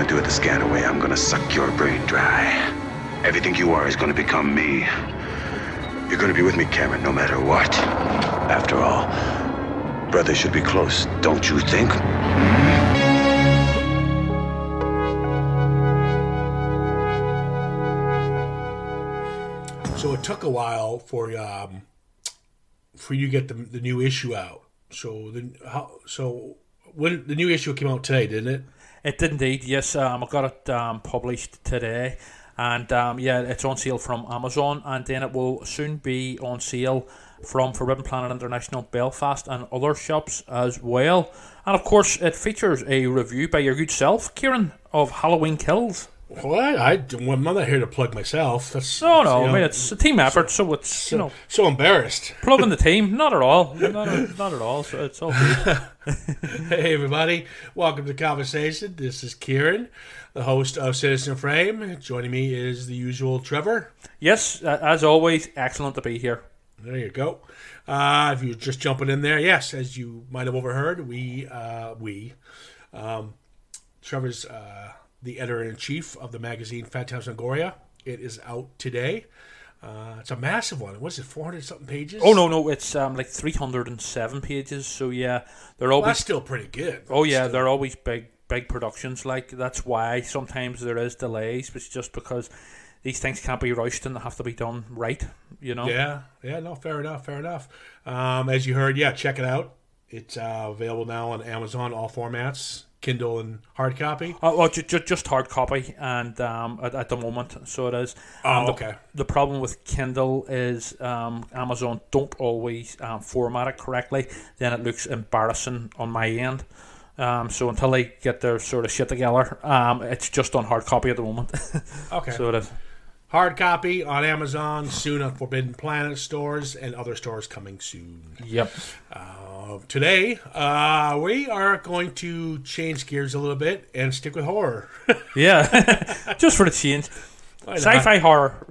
do it the Scanner way. I'm gonna suck your brain dry. Everything you are is gonna become me. You're gonna be with me, Cameron, no matter what. After all, brothers should be close, don't you think? So it took a while for you to get the new issue out. So when the new issue came out today, didn't it? It did indeed, yes. I got it published today, and yeah, it's on sale from Amazon, and then it will soon be on sale from Forbidden Planet International, Belfast, and other shops as well. And of course, it features a review by your good self, Ciaran, of Halloween Kills. What? I'm not here to plug myself. No, I mean, it's a team effort, so it's so embarrassed. Plugging the team, not at all, not at all. So it's all good. Hey everybody, welcome to the conversation. This is Ciaran, the host of Citizen Frame. Joining me is the usual Trevor. Yes, as always, excellent to be here. There you go. If you're just jumping in there, yes, as you might have overheard, Trevor's the editor-in-chief of the magazine Phantasmagoria. It is out today. It's a massive one. What is it, 400-something pages? Oh, no, it's like 307 pages. So, yeah, they're always... Well, that's still pretty good. Oh, yeah, they're always big productions. Like, that's why sometimes there is delays. But it's just because these things can't be rushed and they have to be done right, you know? Yeah, no, fair enough. As you heard, yeah, check it out. It's available now on Amazon, all formats. Kindle and hard copy? Well, just hard copy, and at the moment, so it is. Okay. The problem with Kindle is Amazon don't always format it correctly. Then it looks embarrassing on my end. So until they get their sort of shit together, it's just on hard copy at the moment. Okay. So it is. Hard copy on Amazon, soon on Forbidden Planet stores, and other stores coming soon. Yep. Today, we are going to change gears a little bit and stick with horror. Yeah, just for the change. Sci-fi horror.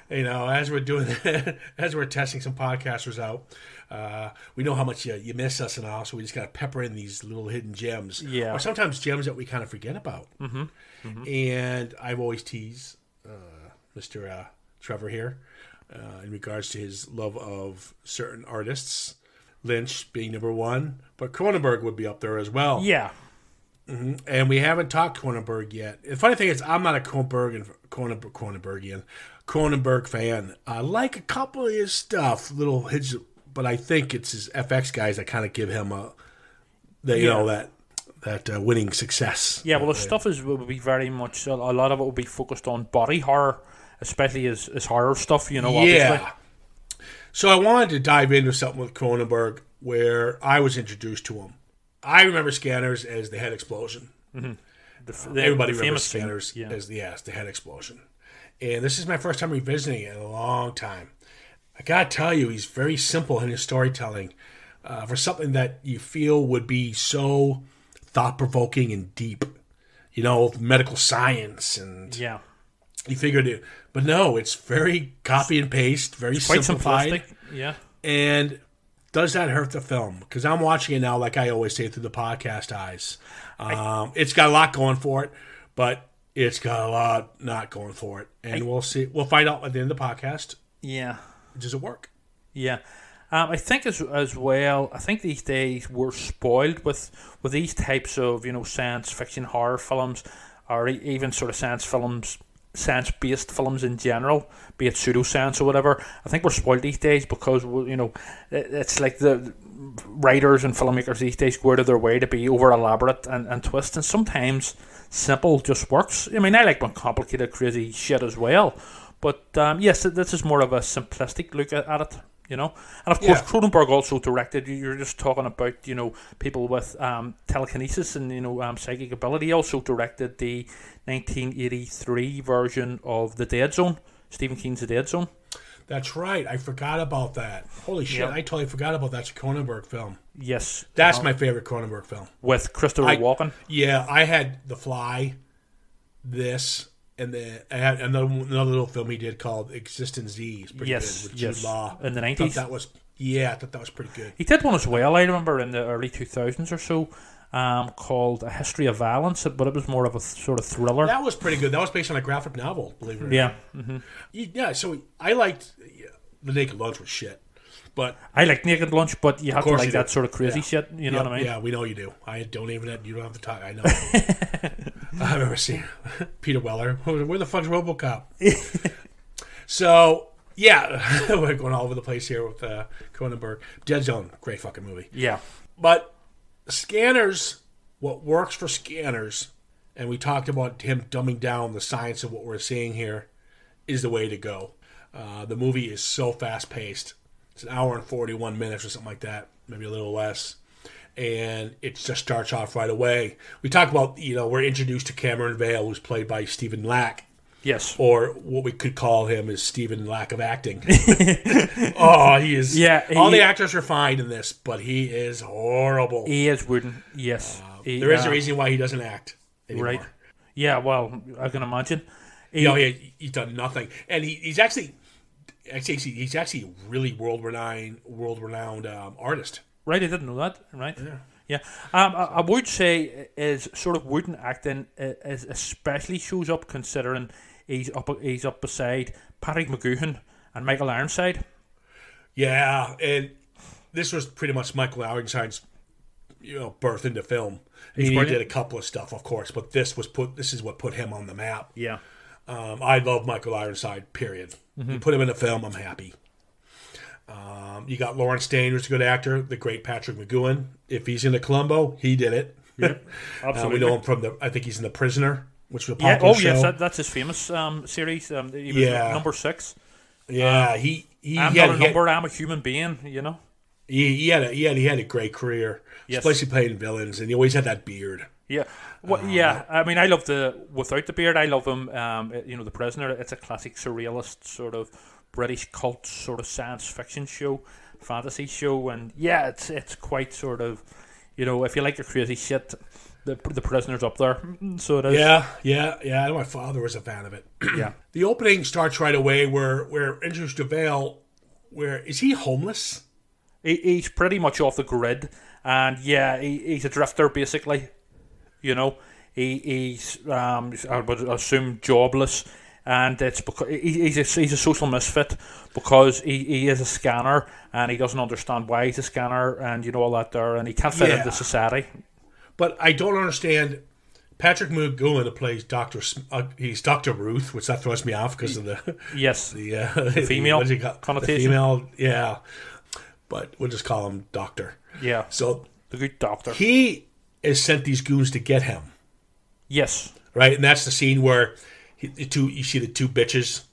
As we're doing that, as we're testing some podcasters out, we know how much you miss us and all, so we just got to pepper in these little hidden gems. Yeah. Or sometimes gems that we kind of forget about. Mm-hmm. Mm-hmm. And I've always teased Mr. Trevor here in regards to his love of certain artists, Lynch being number one, but Cronenberg would be up there as well. Yeah. Mm-hmm. And we haven't talked Cronenberg yet. The funny thing is, I'm not a Cronenberg fan. I like a couple of his stuff, little hits, but I think it's his FX guys that kind of give him that winning success. Yeah, well, the stuff will be very much, a lot of it will be focused on body horror, especially his horror stuff, obviously. Yeah. So I wanted to dive into something with Cronenberg where I was introduced to him. I remember Scanners as the head explosion. Mm-hmm. Everybody remembers Scanners as the head explosion. And this is my first time revisiting it in a long time. I got to tell you, he's very simple in his storytelling for something that you feel would be so thought-provoking and deep. Medical science and... Yeah. You figured it, but no, it's very copy and paste, very simplified. Quite simplistic, yeah. And does that hurt the film? Because I'm watching it now, like I always say, through the podcast eyes. It's got a lot going for it, but it's got a lot not going for it. And we'll see. We'll find out at the end of the podcast. Yeah. Does it work? Yeah. I think as well, I think these days we're spoiled with these types of, science fiction horror films, or even sort of science-based films in general, be it pseudoscience or whatever. I think we're spoiled these days because it's like the writers and filmmakers these days go out of their way to be over elaborate and twist, and sometimes simple just works. I mean, I like when complicated, crazy shit as well, but yes, this is more of a simplistic look at it. And of course, Cronenberg also directed. You're just talking about people with telekinesis and psychic ability. He also directed the 1983 version of The Dead Zone, Stephen King's The Dead Zone. That's right. I forgot about that. Holy shit! Yep. I totally forgot about that Cronenberg film. Yes, that's my favorite Cronenberg film with Christopher Walken. Yeah, I had The Fly, this. And then I had another little film he did called Existence Z. It's pretty good with Jude Law. In the 90s. I thought that was pretty good. He did one as well, I remember, in the early 2000s or so. called A History of Violence, but it was more of a sort of thriller. That was pretty good. That was based on a graphic novel, believe it or not. Yeah. Mm-hmm. Yeah, so I liked... The Naked Lunch was shit. But I like Naked Lunch, but you have to like that sort of crazy shit. You know what I mean? Yeah, we know you do. I don't even... You don't have to talk. I know. I remember seeing Peter Weller. Where the fuck's RoboCop? So, yeah. We're going all over the place here with Cronenberg. Dead Zone. Great fucking movie. Yeah. But Scanners, what works for Scanners, and we talked about him dumbing down the science of what we're seeing here, is the way to go. The movie is so fast-paced. It's an hour and 41 minutes or something like that, maybe a little less. And it just starts off right away. We talk about, we're introduced to Ciaran Vale, who's played by Stephen Lack. Yes. Or what we could call him is Stephen Lack of acting. Oh, he is. Yeah. All the actors are fine in this, but he is horrible. He is wooden, yes. There is a reason why he doesn't act anymore. Right. Yeah, well, I can imagine. He's done nothing. And he's actually a really world-renowned artist. Right, I didn't know that. Right, yeah. I would say is sort of wooden acting is especially shows up considering he's up beside Patrick McGoohan and Michael Ironside. Yeah, and this was pretty much Michael Ironside's birth into film. He did a couple of stuff, of course, but this is what put him on the map. Yeah. I love Michael Ironside, period. Mm-hmm. You put him in a film, I'm happy. You got Lawrence Dane, who's a good actor. The great Patrick McGoohan. If he's in the Columbo, he did it. Yep, absolutely. We know him from I think he's in The Prisoner, which was a popular show. Yes, that's his famous series. He was number 6. Yeah, I'm not a number, I'm a human being, He had a great career. Yes. Especially playing villains, and he always had that beard. Yeah. Well, yeah, I mean, I love without the beard, I love him, The Prisoner. It's a classic surrealist sort of British cult sort of science fiction show, fantasy show, and yeah, it's quite sort of, if you like your crazy shit, the Prisoner's up there. So it is. Yeah. I know my father was a fan of it. Yeah. The opening starts right away where we're introduced to Vale. Where is he homeless? He's pretty much off the grid, and yeah, he's a drifter basically. He's I would assume jobless, and it's because he's a social misfit because he is a scanner and he doesn't understand why he's a scanner and all that there, and he can't fit into society. But I don't understand. Patrick McGoohan plays he's Dr. Ruth, which that throws me off because of the the female connotation. The female, yeah. But we'll just call him Doctor. Yeah. So the good doctor. He has sent these goons to get him. Yes. Right, and that's the scene where you see the two bitches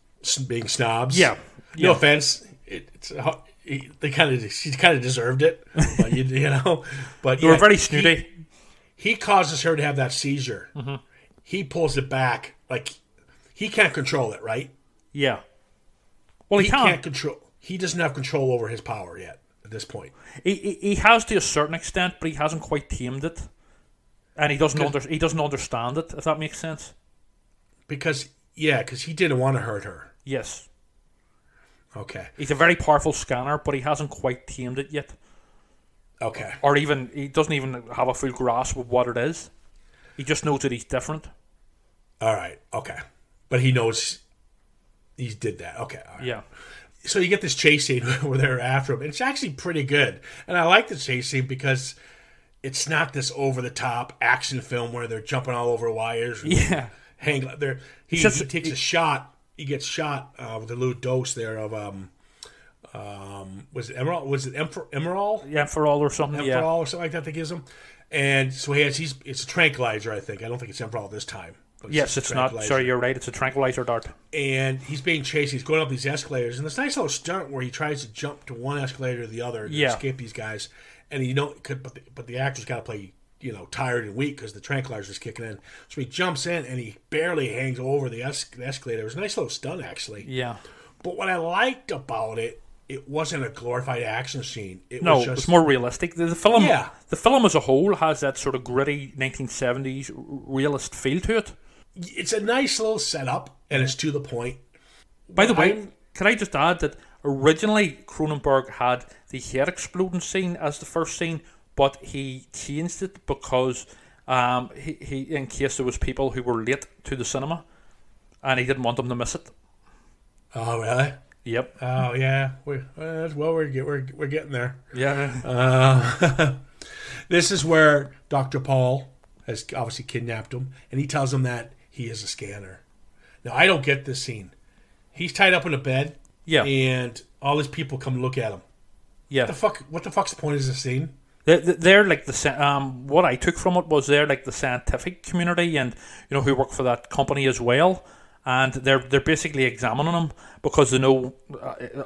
being snobs. Yeah. No offense, she kind of deserved it, but But they were very snooty. He causes her to have that seizure. Mm-hmm. He pulls it back, like he can't control it, right? Yeah. Well, he can't control. He doesn't have control over his power yet at this point. He has to a certain extent, but he hasn't quite tamed it, and he doesn't understand it. If that makes sense. Because he didn't want to hurt her. Yes. Okay. He's a very powerful scanner, but he hasn't quite tamed it yet. Okay. Or he doesn't even have a full grasp of what it is. He just knows that he's different. All right. Okay. But he knows he did that. Okay. All right. Yeah. So you get this chase scene where they're after him. And it's actually pretty good. And I like the chase scene because it's not this over-the-top action film where they're jumping all over wires. Yeah. He takes a shot. He gets shot with a little dose there of... was it Emerald? Was it Emerald? Yeah, Emerald or something. Emerald or something like that they gives him. And so it's a tranquilizer, I think. I don't think it's Emerald this time. Yes, it's not. Sorry, you're right. It's a tranquilizer dart. And he's being chased. He's going up these escalators. And this nice little stunt where he tries to jump to one escalator to the other to escape these guys. And but the actor's got to play, tired and weak because the tranquilizer's kicking in. So he jumps in and he barely hangs over the escalator. It was a nice little stunt, actually. Yeah. But what I liked about it wasn't a glorified action scene. It was more realistic. The film as a whole has that sort of gritty 1970s realist feel to it. It's a nice little setup, and it's to the point. By the way, can I just add that originally Cronenberg had the head exploding scene as the first scene, but he changed it because he in case there was people who were late to the cinema, and he didn't want them to miss it. Oh, really? Yep. Oh, yeah. We're getting there. Yeah. This is where Dr. Paul has obviously kidnapped him, and he tells him that he is a scanner. Now, I don't get this scene. He's tied up in a bed, yeah, and all these people come look at him. Yeah. What the fuck's the point of this scene? They're like what I took from it was they're like the scientific community, and who work for that company as well. And they're basically examining him because they know,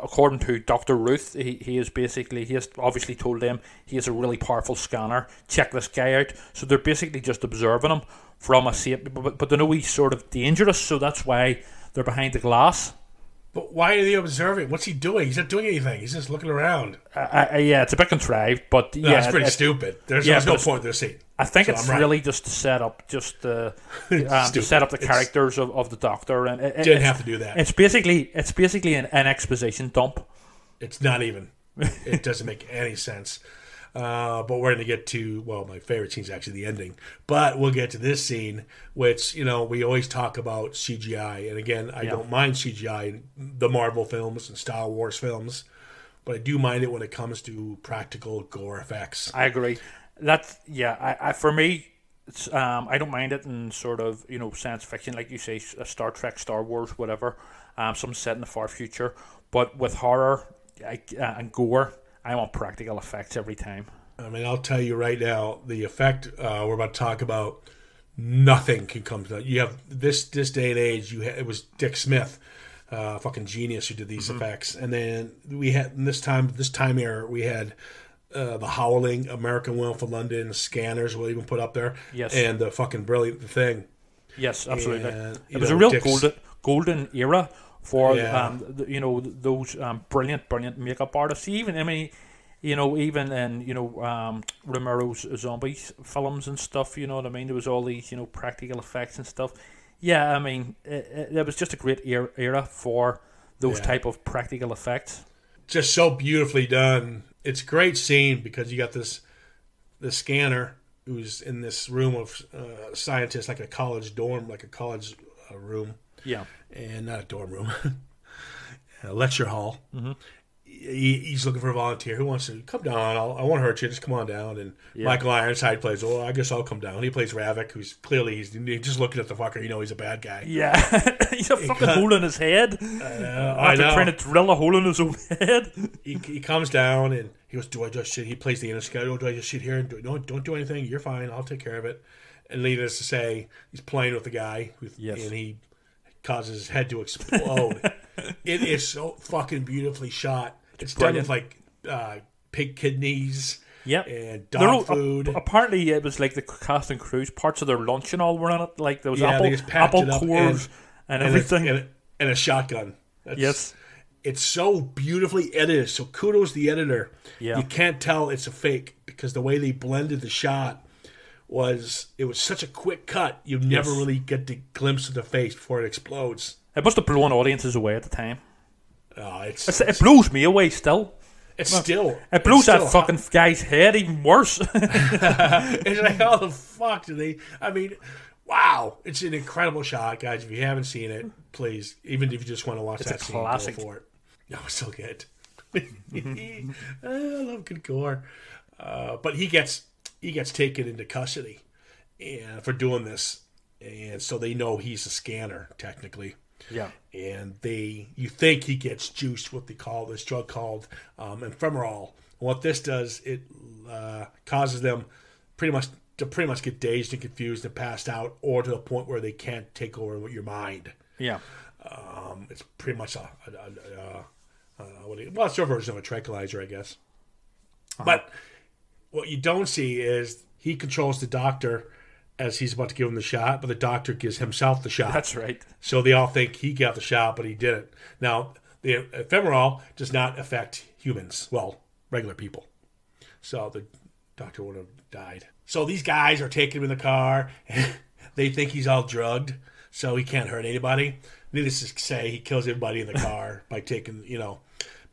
according to Dr. Ruth, he has obviously told them he is a really powerful scanner. Check this guy out. So they're basically just observing him from a safe, but they know he's sort of dangerous, so that's why they're behind the glass. But why are they observing? What's he doing? He's not doing anything. He's just looking around. Yeah, it's a bit contrived, but no, it's pretty stupid. There's no point in this scene. I think it's really just to set up, to set up the characters of the Doctor, and didn't have to do that. It's basically an exposition dump. It's not even. It doesn't make any sense. But we're going to get to, my favorite scene is actually the ending. But we'll get to this scene, which, we always talk about CGI. And again, I don't mind CGI in the Marvel films and Star Wars films, but I do mind it when it comes to practical gore effects. I agree. For me, it's, I don't mind it in sort of, science fiction, like you say, Star Trek, Star Wars, whatever, some set in the far future. But with horror and gore, I want practical effects every time. I mean, I'll tell you right now, the effect we're about to talk about, nothing can come to that. You have this day and age. It was Dick Smith, fucking genius, who did these effects. And then we had this time era, we had The Howling, American Werewolf in London, Scanners. We'll even put up there. Yes. And the fucking brilliant Thing. Yes, absolutely. And, it was a real golden era for those brilliant makeup artists. Even in Romero's zombies films and stuff. You know what I mean? There was all these practical effects and stuff. Yeah, I mean it was just a great era for those type of practical effects. Just so beautifully done. It's a great scene because you got the scanner who's in this room of scientists, like a college dorm, like a college room. Yeah. And not a dorm room. A lecture hall. Mm-hmm. He's looking for a volunteer. Who wants to come down? I won't hurt you. Just come on down. And Michael Ironside plays, I guess I'll come down. He plays Revok, who's clearly he's just looking at the fucker. He's a bad guy. Yeah. He's a fucking hole in his head. I know. Trying to drill a hole in his own head. He comes down and he goes, do I just sit? He plays the innocent guy. Do I just sit here and don't do anything? You're fine. I'll take care of it. And needless to say, he's playing with the guy. And he causes his head to explode. It is so fucking beautifully shot. It's done with like pig kidneys and dog food. Apparently, it was like the cast and crew's parts of their lunch and all were on it. Like there was apple cores and everything. And a shotgun. Yes. It's so beautifully edited. So kudos to the editor. Yeah. You can't tell it's a fake because the way they blended the shot was such a quick cut. You never really get the glimpse of the face before it explodes. It must have blown audiences away at the time. It blows me away still. It blows that fucking guy's head even worse. It's like, how the fuck do they? I mean, wow! It's an incredible shot, guys. If you haven't seen it, please, even if you just want to watch that scene, go for it. No, it's so good. I love good gore, but he gets taken into custody and for doing this, and so they know he's a scanner technically. Yeah, and you think he gets juiced what they call this drug called ephemeral. What this does, it causes them pretty much get dazed and confused and passed out, or to the point where they can't take over your mind. Yeah, it's pretty much it's your version of a tranquilizer, I guess. But what you don't see is he controls the doctor as he's about to give him the shot, but the doctor gives himself the shot. That's right. So they all think he got the shot, but he didn't. Now, the ephemeral does not affect humans. Well, regular people. So the doctor would have died. So these guys are taking him in the car. And they think he's all drugged, so he can't hurt anybody. Needless to say, he kills everybody in the car by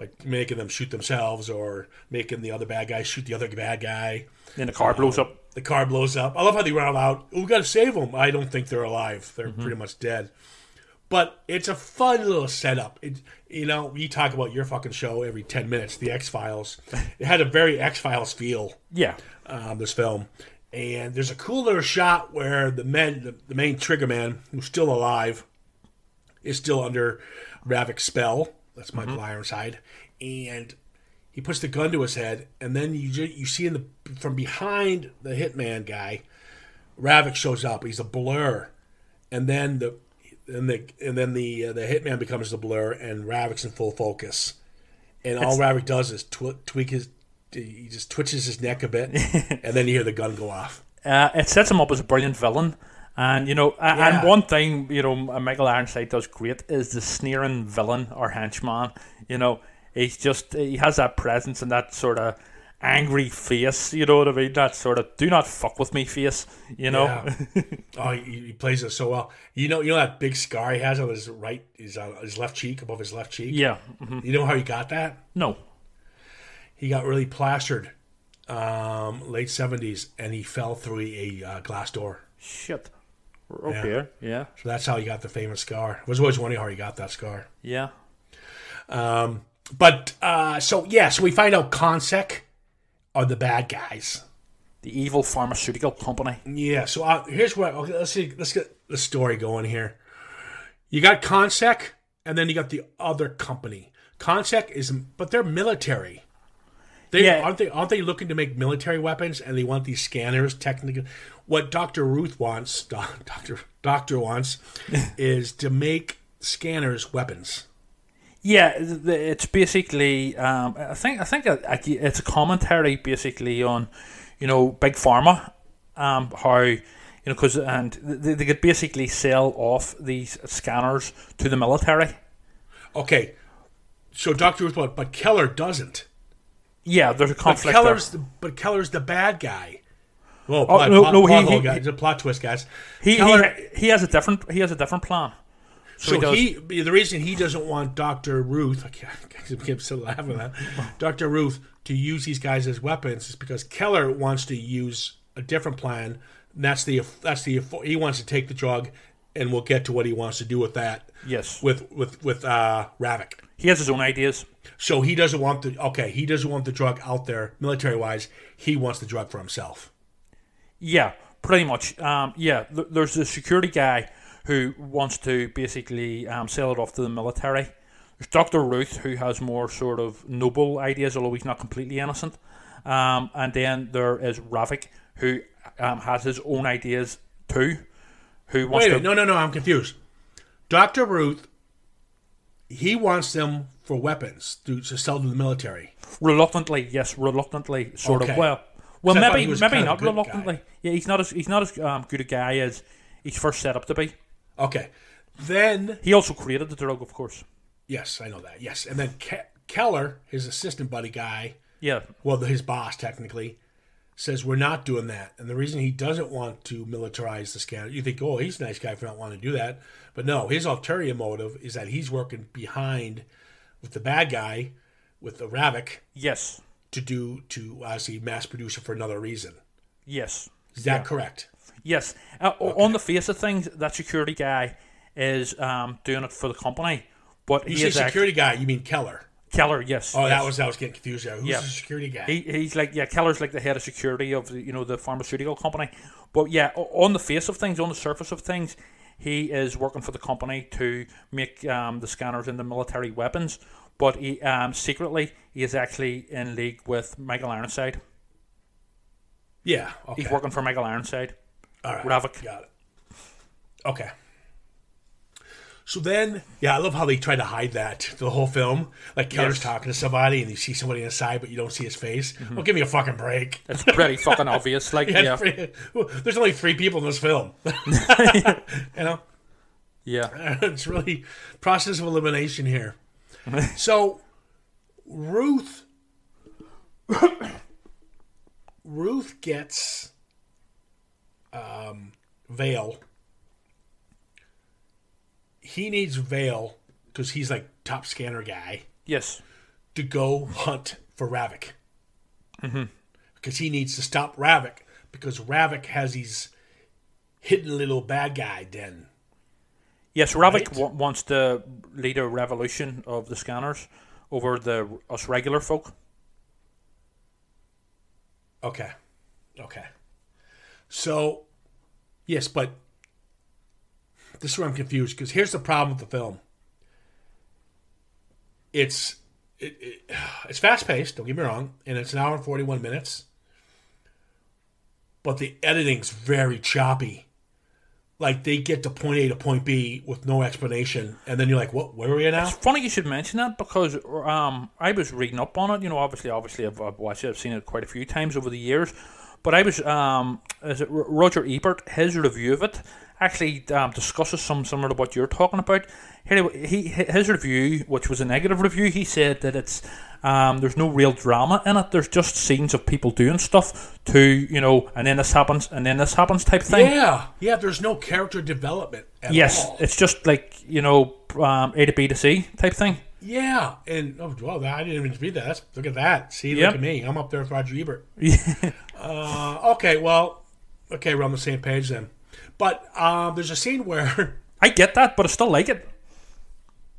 like making them shoot themselves or making the other bad guy shoot the other bad guy. Then the car blows up. The car blows up. I love how they run out. We got to save them. I don't think they're alive. They're pretty much dead. But it's a fun little setup. You talk about your fucking show every 10 minutes, the X-Files. It had a very X-Files feel. Yeah. This film. And there's a cool little shot where the main trigger man, who's still alive, is still under Ravok's spell. That's Michael Ironside. And he puts the gun to his head, and then you see from behind the hitman guy, Revok shows up. He's a blur. And then the hitman becomes the blur, and Ravok's in full focus. And all Revok does is he just twitches his neck a bit, and then you hear the gun go off. It sets him up as a brilliant villain, and and one thing Michael Ironside does great is the sneering villain or henchman. He has that presence and that sort of angry face. You know what I mean? That sort of "do not fuck with me" face. Yeah. Oh, he plays it so well. You know that big scar he has on his his left cheek, above his left cheek. Yeah. You know how he got that? No. He got really plastered, late 70s, and he fell through a glass door. Shit. Okay, yeah. So that's how he got the famous scar. I was always wondering how he got that scar. Yeah. So we find out Consec are the bad guys. The evil pharmaceutical company. Yeah, so here's what... Okay, let's get the story going here. You got Consec, and then you got the other company. Consec but they're military. Aren't they looking to make military weapons, and they want these scanners technically? What Dr. Ruth wants, Doctor wants, is to make scanners weapons. Yeah, it's basically I think it's a commentary basically on big pharma, how because they could basically sell off these scanners to the military. Okay, so Dr. Ruth, but Keller doesn't. Yeah, there's a conflict. But Keller's the bad guy. Well, he's a plot twist, guys. He has a different plan. So the reason he doesn't want Dr. Ruth, I can't still laughing at that, Dr. Ruth to use these guys as weapons is because Keller wants to use a different plan. And that's the he wants to take the drug, and we'll get to what he wants to do with that. Yes, with Ravok. He has his own ideas. So he doesn't want the drug out there military wise. He wants the drug for himself. Yeah, pretty much. There's a security guy who wants to basically sell it off to the military. There's Dr. Ruth, who has more sort of noble ideas, although he's not completely innocent. And then there is Revok, who has his own ideas too. No, I'm confused. Dr. Ruth, he wants them for weapons to sell to the military. Reluctantly, sort of. Well, maybe not reluctantly. Guy. Yeah, he's not as good a guy as he's first set up to be. Okay, then he also created the drug, of course. Yes, I know that. Yes, and then Keller, his assistant buddy guy, his boss technically, says we're not doing that. And the reason he doesn't want to militarize the scanner, you think, oh, he's a nice guy for not wanting to do that, but no, his ulterior motive is that he's working behind with the bad guy, with the Ravok. Yes. To obviously mass produce it for another reason. Yes. Is that correct? Yes. On the face of things, that security guy is doing it for the company. But you say security guy, you mean Keller? Keller, yes. Oh, yes. I was getting confused there. Who's the security guy? He's Keller's like the head of security of the pharmaceutical company. But yeah, on the face of things, on the surface of things, he is working for the company to make the scanners into military weapons. But he secretly, he is actually in league with Michael Ironside. Yeah, okay. He's working for Michael Ironside. All right, Revok. got it. Okay. So then, I love how they try to hide that the whole film. Like Keller's talking to somebody, and you see somebody inside, but you don't see his face. Mm-hmm. Well, give me a fucking break. It's pretty fucking obvious. Like, there's only 3 people in this film. Yeah. It's really process of elimination here. So, Ruth gets Vale. He needs Vale because he's like top scanner guy. Yes. to go hunt for Revok. Because he needs to stop Revok, because Revok has these hidden little bad guy den. Yes, Revok wants to lead a revolution of the scanners over us regular folk. Okay. So, yes, but this is where I'm confused, because here's the problem with the film. It's fast-paced, don't get me wrong, and it's an hour and 41 minutes. But the editing's very choppy. Like, they get to point A to point B with no explanation, and then you're like, what? Where are we at now? It's funny you should mention that, because I was reading up on it. You know, obviously I've watched it. I've seen it quite a few times over the years. But I was, Roger Ebert, his review of it actually discusses some similar to what you're talking about. His review, which was a negative review, he said that it's there's no real drama in it. There's just scenes of people doing stuff and then this happens, type thing. Yeah. There's no character development at all. Yes, it's just like A to B to C type thing. Yeah, and I didn't even read that. Look at that. See, look at me. I'm up there with Roger Ebert. Okay, we're on the same page then. But there's a scene where I get that, but I still like it.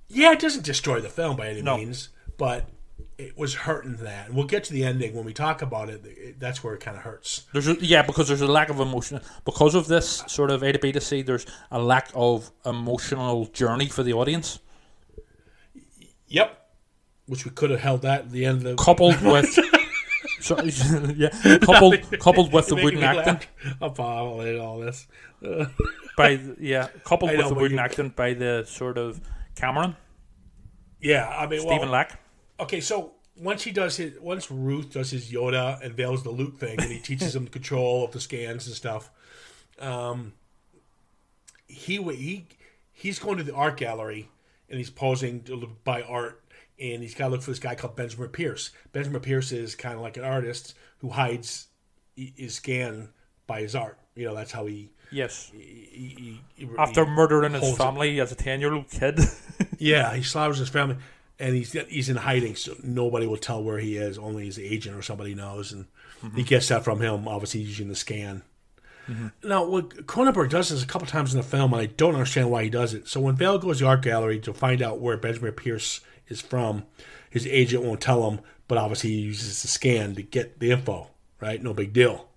Yeah, it doesn't destroy the film by any means, but it was hurting that. And we'll get to the ending when we talk about it. That's where it kind of hurts. Because there's a lack of emotion. Because of this sort of A to B to C, there's a lack of emotional journey for the audience. Yep. Which we could have held that at the end of the... Coupled with... coupled with the wooden acting. I'm following all this. Coupled with the wooden acting by the sort of Cameron. Yeah, I mean, Stephen Lack. Okay, so once Ruth does his Yoda and Vale's the loot thing, and he teaches him the control of the scans and stuff, he's going to the art gallery and he's posing to buy art. And he's got to look for this guy called Benjamin Pierce. Benjamin Pierce is kind of like an artist who hides his scan by his art. You know, that's how he... Yes. After murdering his family as a 10-year-old kid. Yeah, he slaughters his family. And he's in hiding, so nobody will tell where he is. Only his agent or somebody knows. And he gets that from him, obviously using the scan. Now, what Cronenberg does this a couple times in the film, and I don't understand why he does it. So when Vale goes to the art gallery to find out where Benjamin Pierce is from, his agent won't tell him, but obviously he uses the scan to get the info, right? No big deal.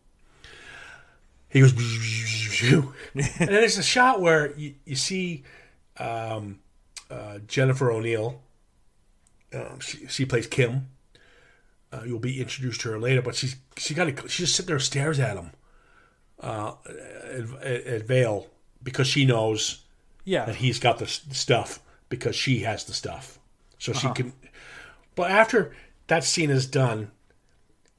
He goes, and then there's a shot where you see Jennifer O'Neill. She plays Kim. You'll be introduced to her later, but she just sits there and stares at him at Vale, because she knows that he's got the stuff, because she has the stuff. So she can... But after that scene is done,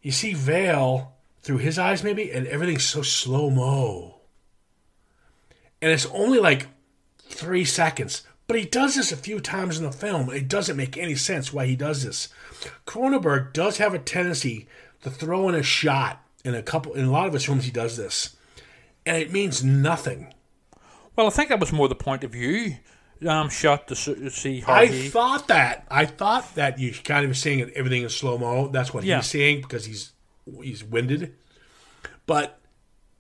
you see Vale through his eyes maybe, and everything's so slow-mo. And it's only like 3 seconds. But he does this a few times in the film. It doesn't make any sense why he does this. Cronenberg does have a tendency to throw in a shot. In a lot of his films he does this. And it means nothing. Well, I think that was more the point of view shot to see how I thought that you kind of seeing everything in slow-mo. That's what he's seeing, because he's winded. But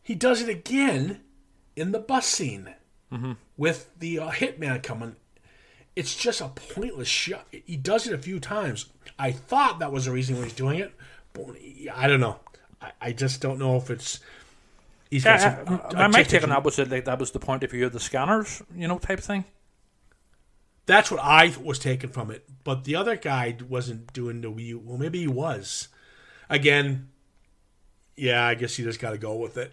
he does it again in the bus scene with the hitman coming. It's just a pointless shot. He does it a few times. I thought that was the reason why he's doing it, but I don't know. I just don't know if it's... my take on that was that was the point of view of the scanners, type thing. That's what I was taken from it. But the other guy wasn't doing the view. Well, maybe he was. Again, I guess you just got to go with it.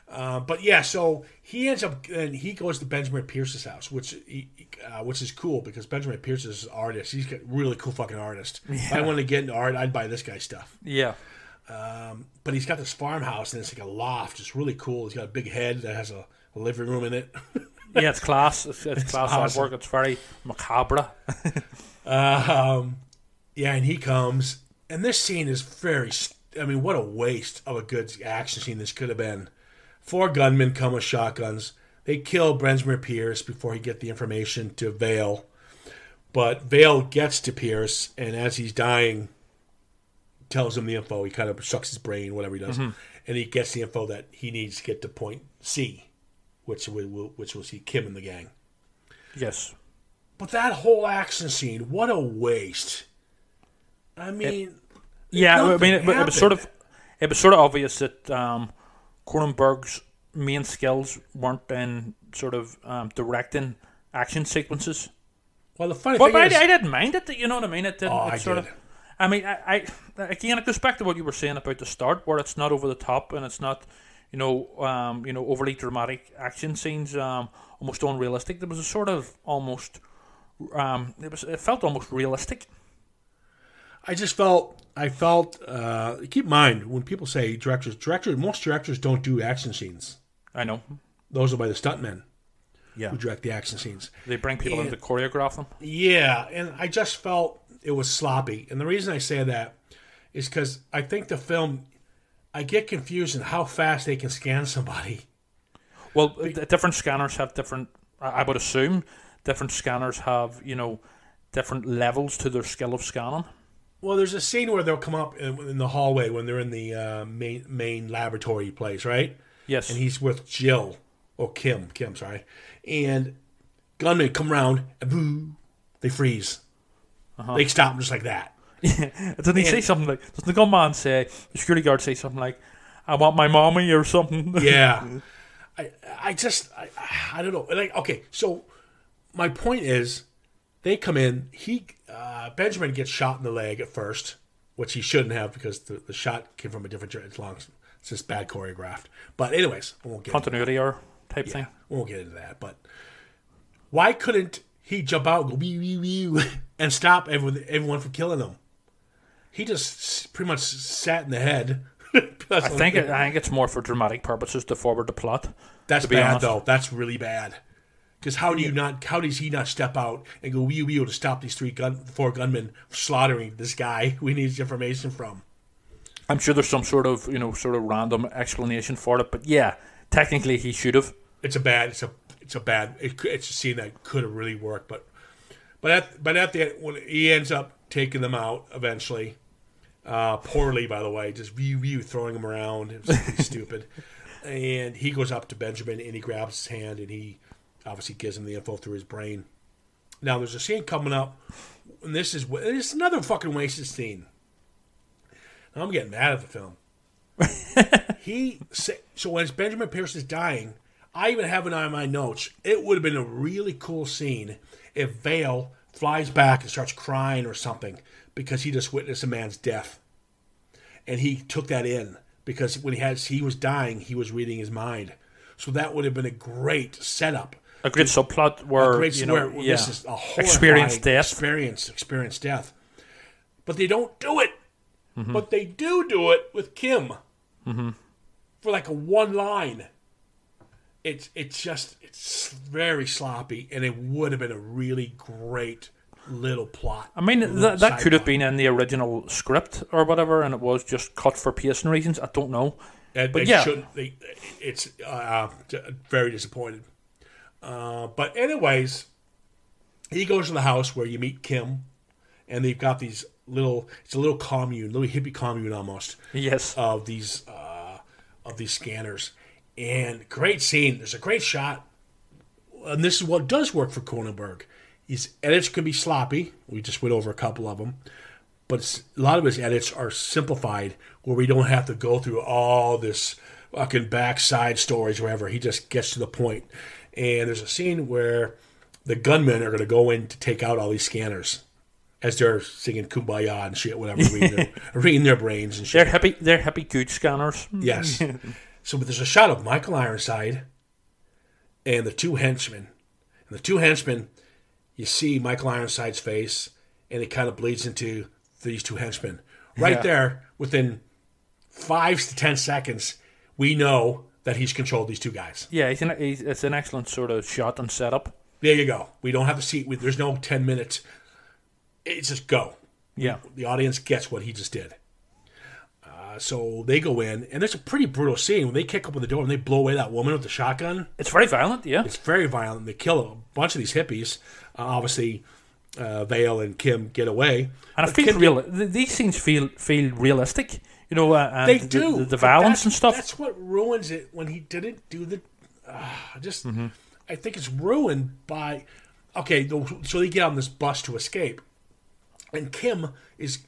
But yeah, so he ends up, and he goes to Benjamin Pierce's house, which is cool, because Benjamin Pierce is an artist. He's a really cool fucking artist. Yeah. If I wanted to get into art, I'd buy this guy's stuff. Yeah. But he's got this farmhouse, and it's like a loft. It's really cool. He's got a big head that has a living room in it. Yeah, it's class. It's class awesome. Artwork. It's very macabre. Yeah, and he comes, and this scene is very... I mean, what a waste of a good action scene this could have been. 4 gunmen come with shotguns. They kill Benjamin Pierce before he get the information to Vale. But Vale gets to Pierce, and as he's dying, tells him the info. He kind of sucks his brain, whatever he does, and he gets the info that he needs to get to point C, which will see Kim and the gang. Yes. But that whole action scene, what a waste. I mean, it was sort of obvious that Cronenberg's main skills weren't in sort of directing action sequences. Well, the funny thing is, I didn't mind it. You know what I mean? It didn't. I did. I mean, I again, it goes back to what you were saying about the start, where it's not over the top and it's not, overly dramatic action scenes, almost unrealistic. There was a sort of almost, it felt almost realistic. I felt. Keep in mind when people say most directors don't do action scenes. I know. Those are by the stuntmen. Yeah. Who direct the action scenes. They bring people in to choreograph them. Yeah, and I just felt it was sloppy. And the reason I say that is because I think the film, I get confused in how fast they can scan somebody. Well, different scanners have different, I would assume, different scanners have, different levels to their skill of scanning. Well, there's a scene where they'll come up in the hallway when they're in the main laboratory place, right? Yes. And he's with Jill, or Kim, sorry. And gunmen come around, and boo, they freeze. They stop them just like that. Doesn't he say something like, doesn't the gunman say, the security guard say something like, I want my mommy or something? Yeah. I don't know. Like, okay, so my point is, they come in, Benjamin gets shot in the leg at first, which he shouldn't have because the shot came from a different direction. It's just bad choreographed. But anyways, I won't get continuity error type thing. We won't get into that. But why couldn't he jump out and go wee, wee, wee, and stop everyone from killing him? He just pretty much sat in the head. I think it's more for dramatic purposes to forward the plot. That's bad, though. That's really bad. Because how does he not step out and go wee wee to stop these four gunmen slaughtering this guy who he needs information from? I'm sure there's some sort of random explanation for it, but yeah, technically he should have. It's a scene that could have really worked, but at the end when he ends up taking them out eventually, poorly by the way, just wee throwing them around. It was really stupid. And he goes up to Benjamin and he grabs his hand and he obviously gives him the info through his brain. Now there's a scene coming up, and it's another fucking wasted scene. Now I'm getting mad at the film. So when Benjamin Pierce is dying, I even have it on my notes. It would have been a really cool scene if Vale flies back and starts crying or something because he just witnessed a man's death, and he took that in because when he was dying, he was reading his mind. So that would have been a great setup. A great subplot where this is a experienced death. But they don't do it. Mm-hmm. But they do it with Kim for like a one line. It's very sloppy, and it would have been a really great little plot. I mean, that could have been in the original script or whatever, and it was just cut for pacing reasons. I don't know. It's very disappointed. But anyways, he goes to the house where you meet Kim, and they've got these it's a little commune, little hippie commune almost. Yes. Of these scanners, and great scene. There's a great shot, and this is what does work for Cronenberg. His edits can be sloppy. We just went over a couple of them, but a lot of his edits are simplified, where we don't have to go through all this fucking backside stories or whatever. He just gets to the point. And there's a scene where the gunmen are going to go in to take out all these scanners as they're singing Kumbaya and shit, whatever, reading their brains and shit. They're happy good scanners. Yes. So but there's a shot of Michael Ironside and the two henchmen. And the two henchmen, you see Michael Ironside's face, and it kind of bleeds into these two henchmen. Right there, within 5 to 10 seconds, we know that he's controlled these two guys. Yeah, it's an excellent sort of shot and setup. There you go. We don't have to see. There's no 10 minutes. It's just go. Yeah. The audience gets what he just did. So they go in, and there's a pretty brutal scene when they kick open the door and they blow away that woman with the shotgun. It's very violent, yeah. It's very violent. They kill a bunch of these hippies. Obviously, Vale and Kim get away. And it feels real. These scenes feel realistic. You know, and they do. The violence and stuff. That's what ruins it when he didn't do the. I think it's ruined by. Okay, so they get on this bus to escape, and Kim is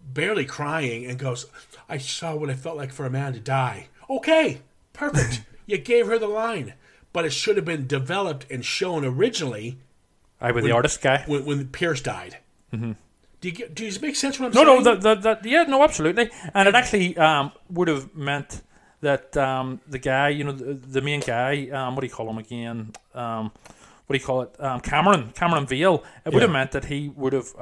barely crying and goes, "I saw what I felt like for a man to die." Okay, perfect. You gave her the line, but it should have been developed and shown originally. With the artist guy when Pierce died. Mm-hmm. Does it make sense what I'm saying? No, no, absolutely. And it actually would have meant that the guy, the main guy, what do you call him again? What do you call it? Cameron Vale. It would have meant that he would have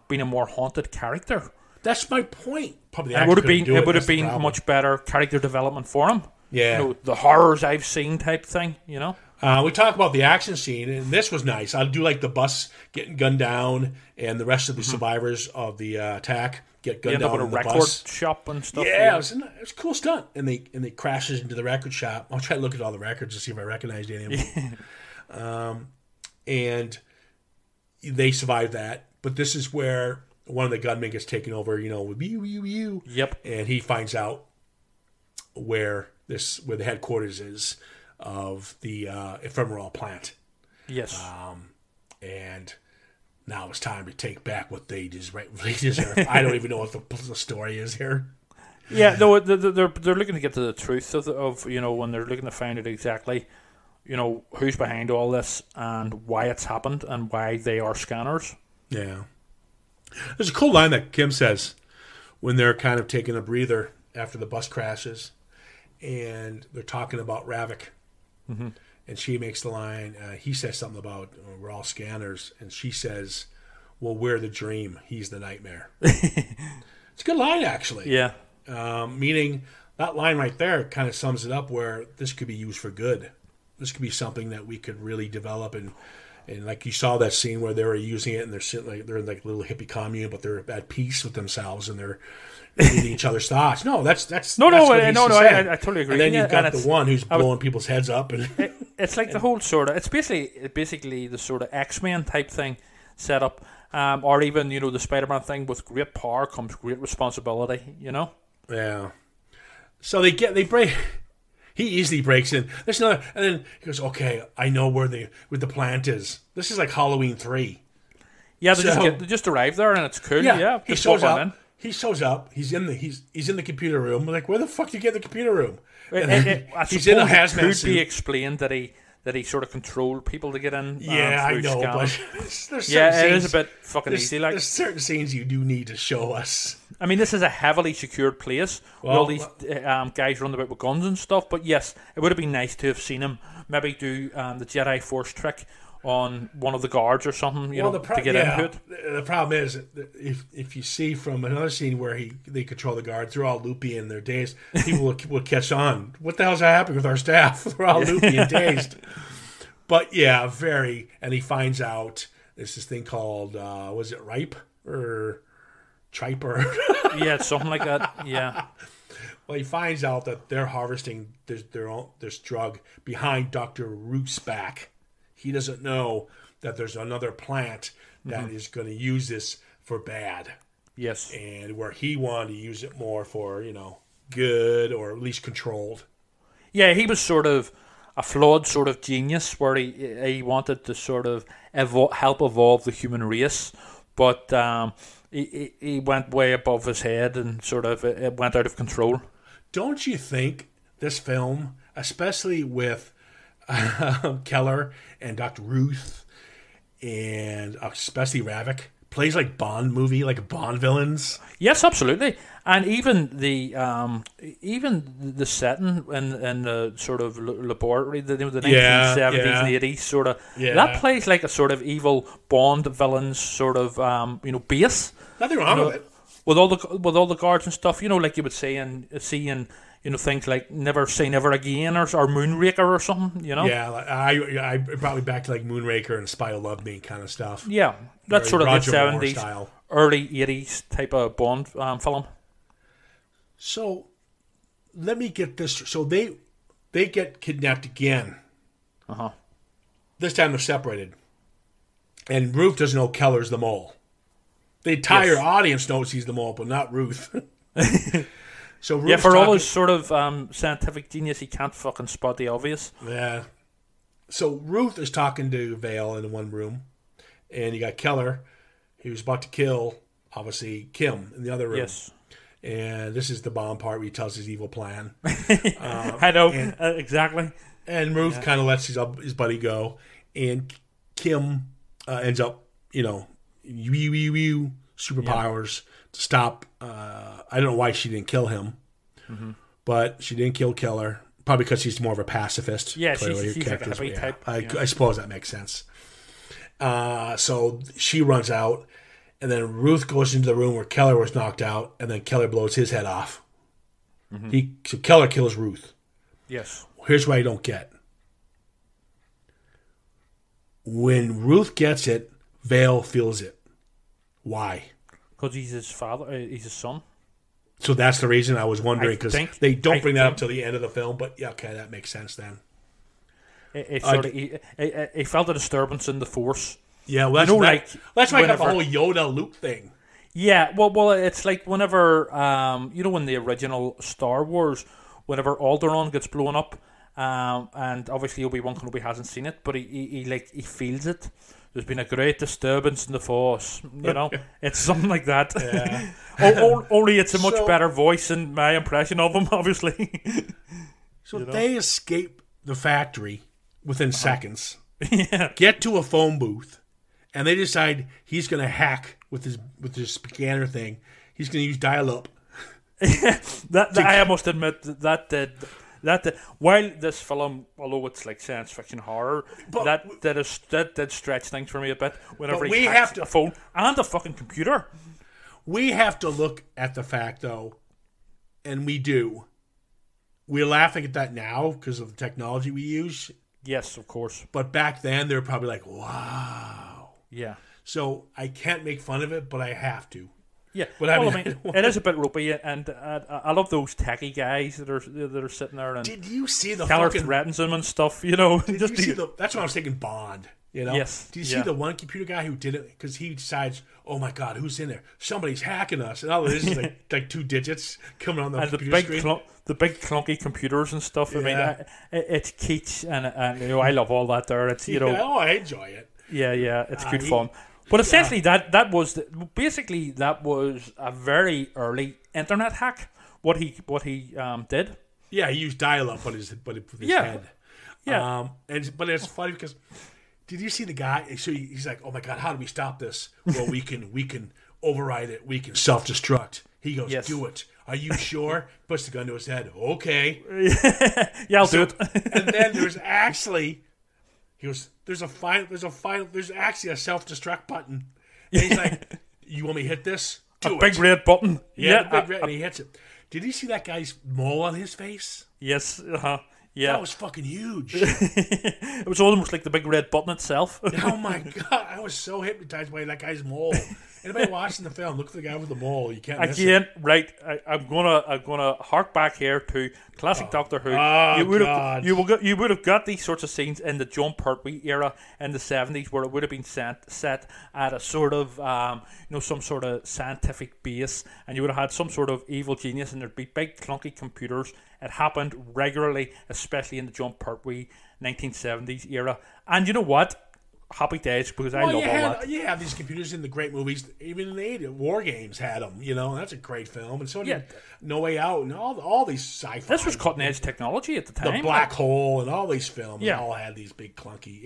been a more haunted character. That's my point. Probably it would have been much better character development for him. Yeah, the horrors I've seen type thing. We talk about the action scene, and this was nice. I do like the bus getting gunned down, and the rest of the survivors of the attack get gunned down in the record bus. Shop and stuff. Yeah, it was a cool stunt, and they crashes into the record shop. I'll try to look at all the records to see if I recognize any of them. And they survive that, but this is where one of the gunmen gets taken over. With you. Yep. And he finds out where the headquarters is of the ephemeral plant. Yes. And now it's time to take back what they rightfully deserve. I don't even know what the story is here. Yeah, no, they're looking to get to the truth of when they're looking to find out exactly, who's behind all this and why it's happened and why they are scanners. Yeah. There's a cool line that Kim says when they're kind of taking a breather after the bus crashes, and they're talking about Revok. Mm-hmm. And she makes the line, he says something about, we're all scanners. And she says, well, we're the dream. He's the nightmare. It's a good line, actually. Yeah. Meaning, that line right there kind of sums it up where this could be used for good. This could be something that we could really develop. And like you saw that scene where they were using it and they're in like a little hippie commune, but they're at peace with themselves and they're reading each other's thoughts. No, that's I totally agree. And then you've got the one who's blowing people's heads up, and it's like the whole sort of. It's basically the sort of X-Men type thing set up, or even the Spider-Man thing. With great power comes great responsibility. Yeah. So they break. He easily breaks in. There's another, and then he goes, "Okay, I know where the plant is." This is like Halloween 3. Yeah, they just arrive there, and it's cool. Yeah, he shows up. He shows up. He's in the computer room. We're like, where the fuck did you get in the computer room? He's in a hazmat suit. Could be explained that he sort of controlled people to get in. Yeah, I know, but there's it is a bit fucking easy. Like there's certain scenes you do need to show us. I mean, this is a heavily secured place where all these guys run about with guns and stuff. But yes, it would have been nice to have seen him maybe do the Jedi Force trick on one of the guards or something, to get into it. The problem is, if you see from another scene where they control the guards, they're all loopy in their dazed. People will catch on. What the hell's happening with our staff? They're all loopy and dazed. But yeah, and he finds out there's this thing called, was it ripe or tripe or? Yeah, something like that. Yeah. Well, he finds out that they're harvesting this drug behind Dr. Ruth's back. He doesn't know that there's another plant that is going to use this for bad. Yes. And where he wanted to use it more for, good or at least controlled. Yeah, he was sort of a flawed sort of genius where he wanted to sort of help evolve the human race. But he went way above his head and sort of it went out of control. Don't you think this film, especially with Keller and Dr. Ruth, and especially Revok, plays like Bond movie, like Bond villains? Yes, absolutely. And even the setting in the sort of laboratory, the 1970s and 80s sort of, that plays like a sort of evil Bond villains sort of base. Nothing wrong with it. With all the guards and stuff, like you would see in things like Never Say Never Again or Moonraker or something, Yeah, I brought me back to like Moonraker and Spy Who Loved Me kind of stuff. Yeah, that's sort of Roger the Moore 70s, style. Early 80s type of Bond film. So, let me get this. So they get kidnapped again. Uh-huh. This time they're separated. And Ruth doesn't know Keller's the mole. The entire audience knows he's the mole, but not Ruth. So Ruth's for all his sort of scientific genius, he can't fucking spot the obvious. Yeah. So Ruth is talking to Vale in one room, and you got Keller, who's about to kill, obviously, Kim in the other room. Yes. And this is the bomb part where he tells his evil plan. I know, exactly. And Ruth kind of lets his buddy go, and Kim ends up, superpowers to stop. I don't know why she didn't kill him, but she didn't kill Keller. Probably because she's more of a pacifist. Yeah, she's like a heavy type. I suppose that makes sense. So she runs out, and then Ruth goes into the room where Keller was knocked out, and then Keller blows his head off. So Keller kills Ruth. Yes. Here's what I don't get. When Ruth gets it, Vale feels it. Why? Because he's his father. He's his son. So that's the reason I was wondering, because they don't bring that up till the end of the film. But yeah, okay, that makes sense then. He felt a disturbance in the Force. Yeah, well, that's why I got the whole Yoda Luke thing. Yeah, well, it's like whenever when the original Star Wars, whenever Alderaan gets blown up, and obviously Obi-Wan Kenobi hasn't seen it, but he feels it. There's been a great disturbance in the Force, It's something like that. Yeah. Only it's a much better voice than my impression of him, obviously. So they escape the factory within seconds. Yeah. Get to a phone booth, and they decide he's going to hack with his scanner thing. He's going to use dial-up. I must admit that while this film, although it's like science fiction horror, that did stretch things for me a bit. Whenever he hacks a phone and a fucking computer, we have to look at the fact though, and we do. We're laughing at that now because of the technology we use. Yes, of course. But back then, they were probably like, "Wow." Yeah. So I can't make fun of it, but I have to. Yeah, but I mean, it is a bit ropey, and I love those techie guys that are sitting there. And did you see the Keller threatens them and stuff? Did you see that's what I was thinking. Bond. Yes. Did you see the one computer guy who did it because he decides, oh my god, who's in there? Somebody's hacking us, and all of this is like 2 digits coming on the computer screen. The big clunky computers and stuff. Yeah. I mean, it's kitsch, and I love all that. There, it's I enjoy it. Yeah, it's good fun. But essentially, that was a very early internet hack. What he did. Yeah, he used dial-up with his head. Yeah. But it's funny because did you see the guy? So he's like, "Oh my god, how do we stop this?" Well, we can override it. We can self-destruct. He goes, yes. "Do it. Are you sure?" Puts the gun to his head. Okay. Yeah, I'll do it. And then there's actually. He goes, there's actually a self-destruct button. And he's like, you want me to hit this? Do it. Big red button. Yeah, big red, and he hits it. Did you see that guy's mole on his face? Yes, yeah. That was fucking huge. It was almost like the big red button itself. Oh my god, I was so hypnotized by that guy's mole. Anybody watching the film, look at the guy with the mole. You can't miss it. Right? I'm gonna hark back here to classic Doctor Who. You would have got these sorts of scenes in the John Pertwee era in the 70s, where it would have been set at a sort of some sort of scientific base, and you would have had some sort of evil genius, and there'd be big clunky computers. It happened regularly, especially in the John Pertwee 1970s era. And you know what? Happy days, because I love all that. You have these computers in the great movies, even in the 80s. War Games had them, that's a great film. And so did No Way Out and all these sci-fi. This was cutting edge technology at the time. The Black Hole and all these films all had these big clunky.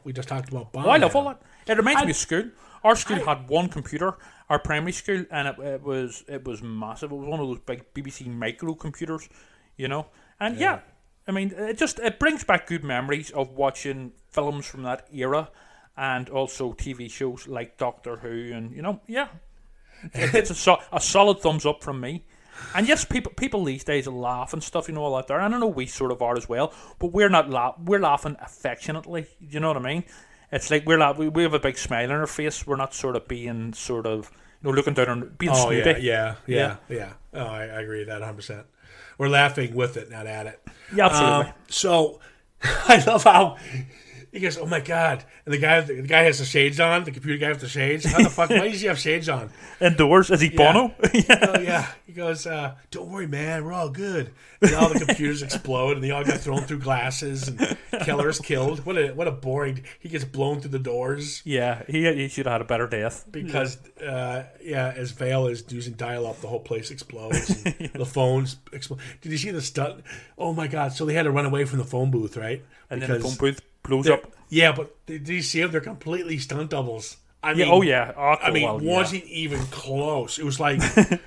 We just talked about Bond. I love all that. It reminds me of school. Our school had one computer, our primary school, and it was massive. It was one of those big BBC micro computers, And I mean, it brings back good memories of watching films from that era, and also TV shows like Doctor Who, and it's a solid thumbs up from me. And yes, people these days laugh and stuff, all that there. And I know we sort of are as well, but we're not we're laughing affectionately. You know what I mean? It's like we have a big smile on our face. We're not sort of being looking down and being snoopy. Yeah. Oh, I agree with that 100%. We're laughing with it, not at it. Yeah, absolutely. So I love how he goes, "Oh my god!" And the guy has the shades on. The computer guy has the shades. How the fuck? Why does he have shades on? Indoors? Is he Bono? Yeah. He goes, "Don't worry, man. We're all good." And all the computers explode, and they all get thrown through glasses, and Keller's killed. What a boring. He gets blown through the doors. Yeah, he should have had a better death because as Vale is using dial-up, the whole place explodes. And the phones explode. Did you see the stunt? Oh my god! So they had to run away from the phone booth, right? And then the phone booth blows up. Yeah, but did you see them? They're completely stunt doubles. I mean, wasn't even close. It was like, it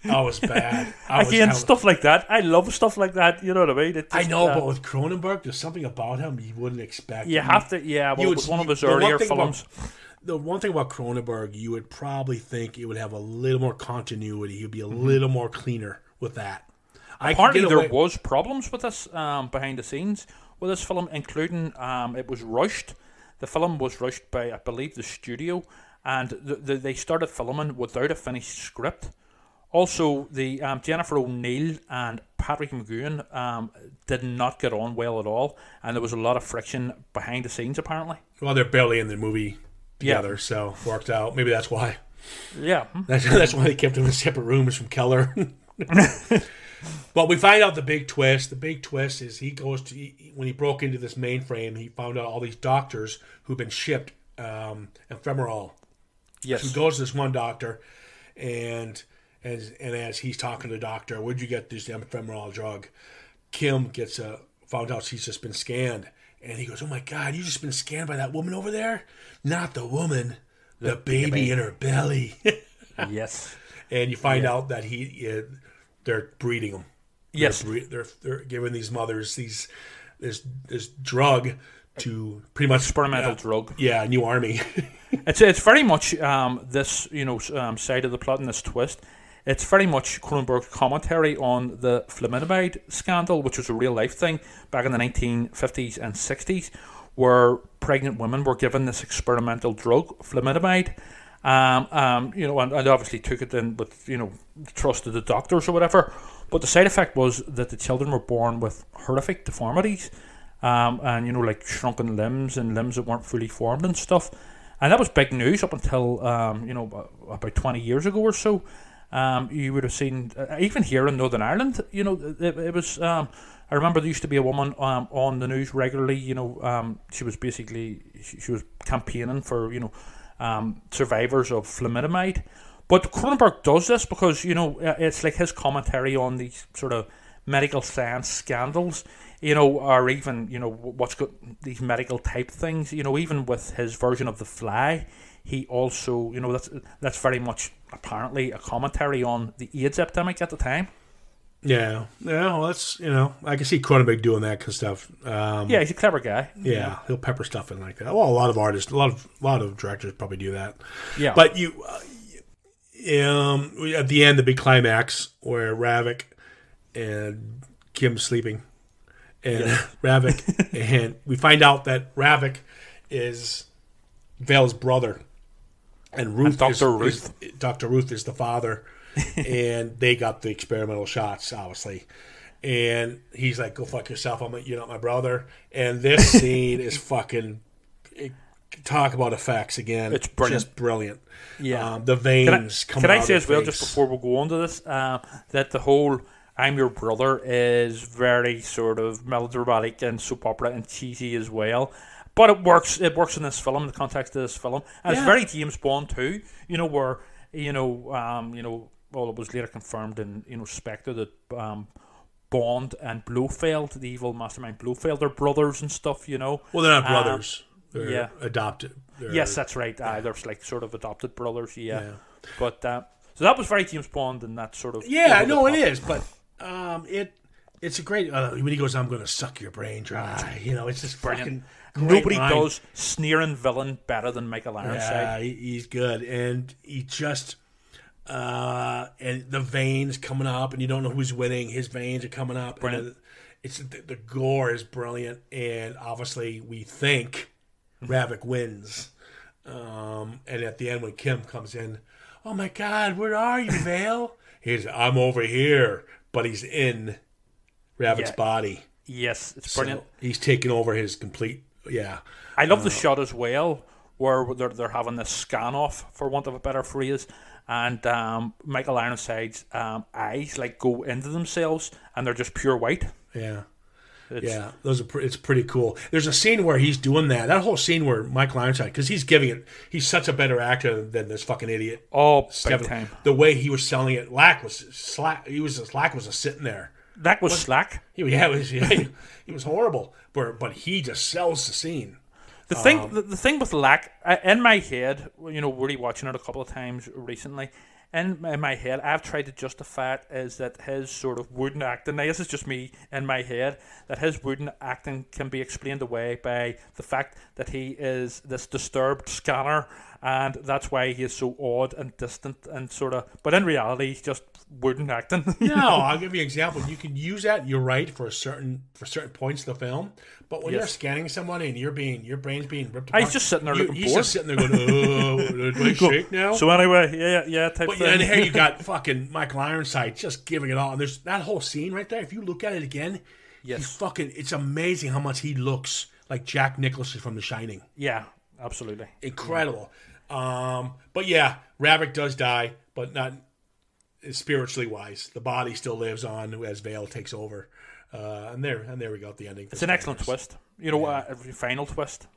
was bad. Stuff like that. I love stuff like that. You know what I mean? I know, but with Cronenberg, there's something about him you wouldn't expect. You have to, it was one of his earlier films. The one thing about Cronenberg, you would probably think it would have a little more continuity. He'd be a little more cleaner with that. Apparently, there was problems with this behind the scenes with this film, including it was rushed. The film was rushed by, I believe, the studio, and they started filming without a finished script. Also, the Jennifer O'Neill and Patrick McGoohan did not get on well at all, and there was a lot of friction behind the scenes, apparently. Well, they're barely in the movie together, so worked out. Maybe that's why. Yeah. That's why they kept them in separate rooms from Keller. But we find out the big twist. The big twist is when he broke into this mainframe, he found out all these doctors who've been shipped ephemeral. Yes. So he goes to this one doctor, and as he's talking to the doctor, where'd you get this ephemeral drug? Kim found out she's just been scanned. And he goes, "Oh my God, you just been scanned by that woman over there? Not the woman, the baby in her belly." Yes. And you find out that they're breeding them. Yes. They're giving these mothers this drug to pretty much experimental drug. Yeah, new army. It's very much this side of the plot and this twist. It's very much Cronenberg's commentary on the thalidomide scandal, which was a real life thing back in the 1950s and 60s, where pregnant women were given this experimental drug, thalidomide. And obviously took it in with trust of the doctors or whatever. But the side effect was that the children were born with horrific deformities, and like shrunken limbs and limbs that weren't fully formed and stuff. And that was big news up until about 20 years ago or so. You would have seen even here in Northern Ireland. It was. I remember there used to be a woman on the news regularly. She was basically she was campaigning for survivors of thalidomide. But Cronenberg does this because it's like his commentary on these sort of medical science scandals, or even what's got these medical type things. Even with his version of The Fly, he also that's very much apparently a commentary on the AIDS epidemic at the time. Yeah. Well, that's I can see Cronenberg doing that kind of stuff. Yeah, he's a clever guy. Yeah, he'll pepper stuff in like that. Well, a lot of artists, a lot of directors probably do that. Yeah, but at the end, the big climax where Revok and Kim's sleeping, and Revok, and we find out that Revok is Vale's brother, and Ruth, Dr. Ruth is the father. And they got the experimental shots, obviously. And he's like, "Go fuck yourself. You're not my brother." And this scene is fucking. Talk about effects again. It's brilliant. Just brilliant. Yeah. The veins come out. Can I say as well, face. just before we go on to this, that the whole "I'm your brother" is very sort of melodramatic and soap opera and cheesy as well. But it works. It works in this film, in the context of this film, and it's very James Bond too. Where well, it was later confirmed in Spectre that Bond and Blofeld, the evil mastermind Blofeld, are brothers and stuff. Well, they're not brothers. They're adopted. Yes, that's right. They're like sort of adopted brothers. Yeah. But so that was very James Bond and that sort of. Yeah, no, it is. But it's a great when he goes, "I'm going to suck your brain dry." It's just brilliant. Nobody does sneering villain better than Michael Ironside. Yeah, he's good, and he just. And the veins coming up, and you don't know who's winning. His veins are coming up. Brilliant. And the gore is brilliant, and obviously we think Revok wins. And at the end, when Kim comes in, "Oh my God, where are you, Vale?" "I'm over here," but he's in Revok's body. Yes, it's brilliant. So he's taken over his complete yeah. I love the shot as well, where they're having this scan off, for want of a better phrase, and Michael Ironside's eyes like go into themselves, and they're just pure white. Yeah. It's pretty cool. There's a scene where he's doing that. That whole scene where Michael Ironside, because he's such a better actor than this fucking idiot. Oh, big time. The way he was selling it, Lack was slack. Lack was just sitting there. That was slack. He was horrible, but he just sells the scene. The thing with Lack, in my head, rewatching it a couple of times recently. In my head, I've tried to justify it as that his sort of wooden acting, now this is just me in my head, that his wooden acting can be explained away by the fact that he is this disturbed scanner, and that's why he is so odd and distant and sort of, but in reality, he's just wooden acting. No, I'll give you an example. You can use that, you're right, for certain points of the film, but when you're scanning someone and your brain's being ripped apart, he's just sitting there looking bored. He's just sitting there going, do I shake now? So anyway, type but thing. And here you got fucking Michael Ironside just giving it all. And there's that whole scene right there. If you look at it again, it's amazing how much he looks like Jack Nicholson from The Shining. Yeah, absolutely. Incredible. But yeah, Revok does die, but not spiritually wise. The body still lives on as Vale takes over. And there we go at the ending. It's an excellent twist. Final twist.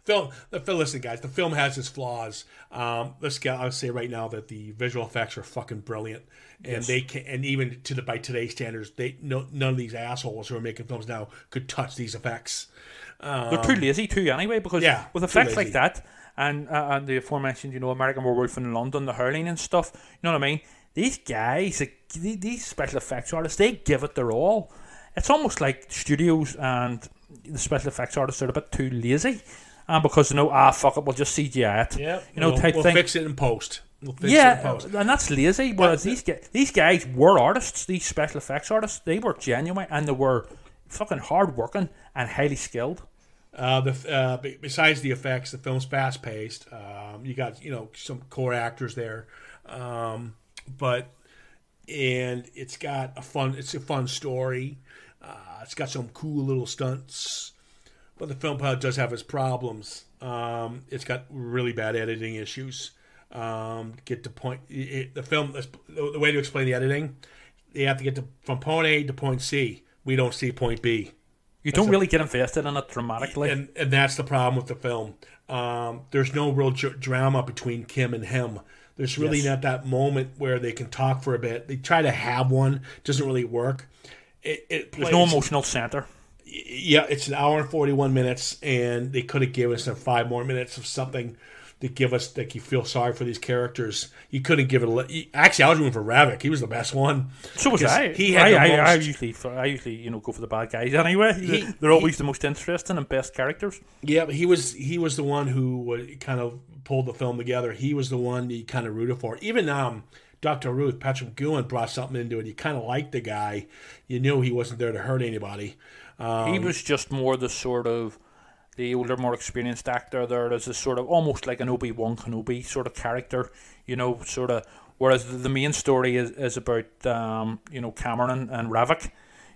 Listen, guys, the film has its flaws. I'll say right now that the visual effects are fucking brilliant, and they can, and even by today's standards, none of these assholes who are making films now could touch these effects. They're too lazy too, anyway, because with effects like that and the aforementioned, American Werewolf in London, the hurling and stuff, you know what I mean? These guys, these special effects artists, they give it their all. It's almost like studios and the special effects artists are a bit too lazy, because fuck it, we'll just CGI it. Yeah, type we'll thing. Fix it in post. And that's lazy. Whereas these guys were artists. These special effects artists, they were genuine and they were fucking hard working and highly skilled. Besides the effects, the film's fast paced. You got some core actors there. But it's got a fun story. It's got some cool little stunts, but the film does have its problems. It's got really bad editing issues. Get to point, the film, the way to explain the editing, they have to get from point A to point C. We don't see point B. You don't really get invested in it dramatically, and that's the problem with the film. There's no real drama between Kim and him. There's really not that moment where they can talk for a bit. They try to have one. Doesn't really work. There's no emotional center. Yeah, it's an hour and 41 minutes, and they could have given us 5 more minutes of something to give us you feel sorry for these characters. You couldn't give it actually, I was rooting for Revok. He was the best one. So was I. I usually go for the bad guys anyway. They're always the most interesting and best characters. Yeah, but he was the one who kind of pulled the film together. He was the one you kind of rooted for. Even Dr. Ruth, Patrick McGowan brought something into it. You kind of liked the guy. You knew he wasn't there to hurt anybody. He was just more the older, more experienced actor there. There's a sort of almost like an Obi-Wan Kenobi sort of character, sort of. Whereas the main story is about Cameron and Revok,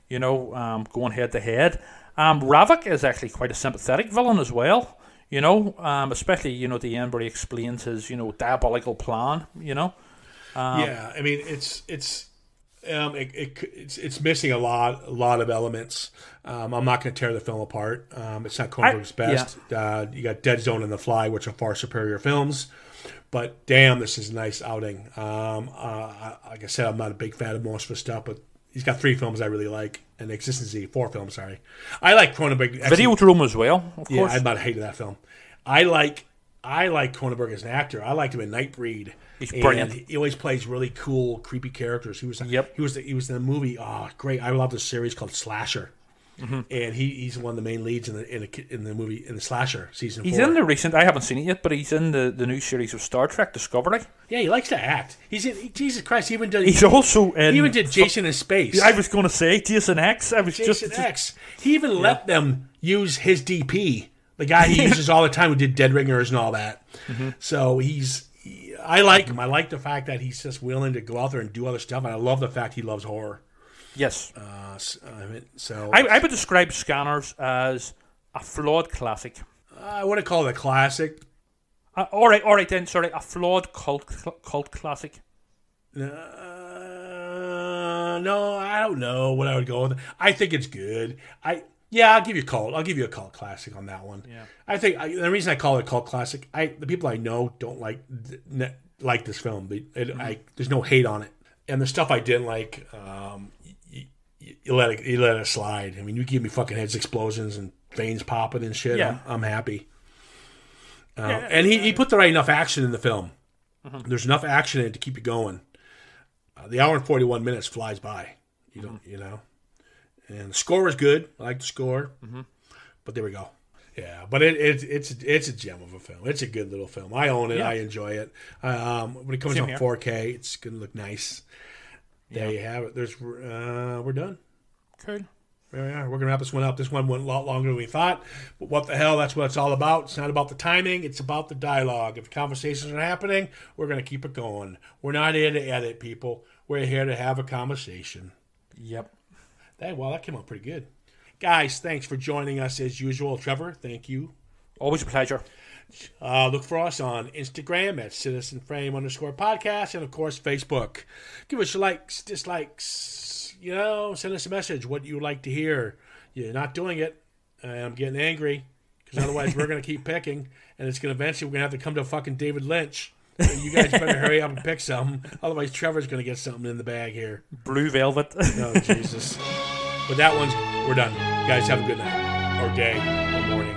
going head to head. Revok is actually quite a sympathetic villain as well, especially at the end where he explains his diabolical plan. Yeah, I mean it's missing a lot of elements. I'm not going to tear the film apart. It's not Cronenberg's best. You got Dead Zone and The Fly, which are far superior films. But damn, this is a nice outing. Like I said, I'm not a big fan of most of his stuff, but he's got 3 films I really like, and Existence 4 films. Sorry, I like Cronenberg. Videodrome as well. Of course, yeah, I'm not hating that film. I like Cronenberg as an actor. I liked him in Nightbreed. He's brilliant. He always plays really cool, creepy characters. He was in the movie. Oh, great! I love this series called Slasher. Mm-hmm. And he's one of the main leads in the movie, in the Slasher season 4. He's in the recent. I haven't seen it yet, but he's in the new series of Star Trek Discovery. Yeah, he likes to act. Jesus Christ! He's also in. He even did Jason in Space. I was going to say Jason X. X. He even let them use his DP, the guy he uses all the time, who did Dead Ringers and all that. Mm-hmm. So I like him. I like the fact that he's just willing to go out there and do other stuff, and I love the fact he loves horror. Yes. So I would describe Scanners as A flawed classic. I wouldn't call it a classic. All right then. Sorry, a flawed cult classic. No, I don't know what I would go with. I think it's good. I'll give you a cult. I'll give you a cult classic on that one. Yeah. I think the reason I call it a cult classic, the people I know don't like this film. There's no hate on it, and the stuff I didn't like, you let it slide. I mean, you give me fucking heads explosions and veins popping and shit. Yeah. I'm happy. And he put the right enough action in the film. Mm-hmm. There's enough action in it to keep you going. The hour and 41 minutes flies by. You know. And the score was good. I like the score. Mm-hmm. But there we go. Yeah, but it's a gem of a film. It's a good little film. I own it. Yeah. I enjoy it. When it comes out 4K, it's going to look nice. There you have it. We're done. Cool. There we are. We're going to wrap this one up. This one went a lot longer than we thought. But what the hell? That's what it's all about. It's not about the timing. It's about the dialogue. If the conversations are happening, we're going to keep it going. We're not here to edit, people. We're here to have a conversation. Yep. That came out pretty good. Guys, thanks for joining us as usual. Trevor, thank you. Always a pleasure. Look for us on Instagram at citizenframe_podcast and, of course, Facebook. Give us your likes, dislikes. Send us a message, what you would like to hear. You're not doing it. I'm getting angry because otherwise we're going to keep picking, and it's going to eventually we're going to have to come to fucking David Lynch. So you guys better hurry up and pick something. Otherwise, Trevor's going to get something in the bag here. Blue Velvet. Oh, Jesus. But that one's, we're done. Guys, have a good night, or day, or morning.